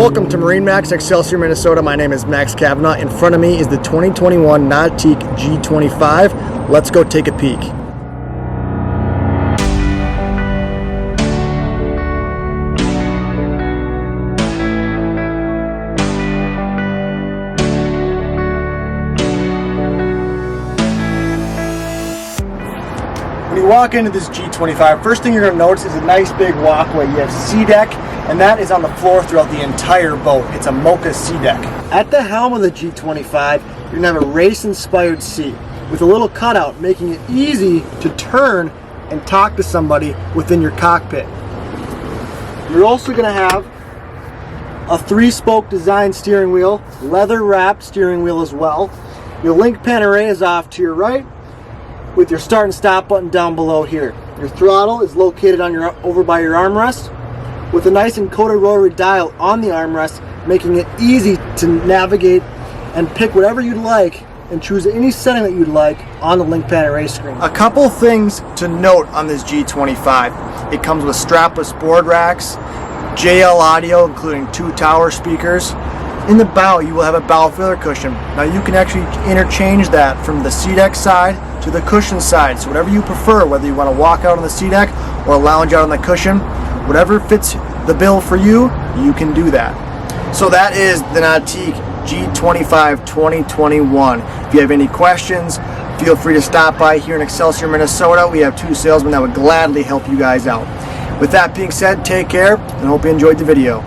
Welcome to MarineMax Excelsior, Minnesota. My name is Max Kavanaugh. In front of me is the 2021 Nautique G25. Let's go take a peek. When you walk into this G25, first thing you're going to notice is a nice big walkway. You have sea deck, and that is on the floor throughout the entire boat. It's a Mocha sea deck. At the helm of the G25, you're going to have a race-inspired seat with a little cutout, making it easy to turn and talk to somebody within your cockpit. You're also going to have a 3-spoke design steering wheel, leather-wrapped steering wheel as well. Your link pan array is off to your right, with your start and stop button down below here. Your throttle is located on over by your armrest, with a nice encoded rotary dial on the armrest, making it easy to navigate and pick whatever you'd like and choose any setting that you'd like on the link pan array screen. A couple things to note on this G25. It comes with strapless board racks, JL audio including 2 tower speakers. In the bow, you will have a bow filler cushion. Now you can actually interchange that from the sea deck side to the cushion side. So whatever you prefer, whether you want to walk out on the sea deck or lounge out on the cushion, whatever fits the bill for you, you can do that. So that is the Nautique G25 2021. If you have any questions, feel free to stop by here in Excelsior, Minnesota. We have 2 salesmen that would gladly help you guys out. With that being said, take care and hope you enjoyed the video.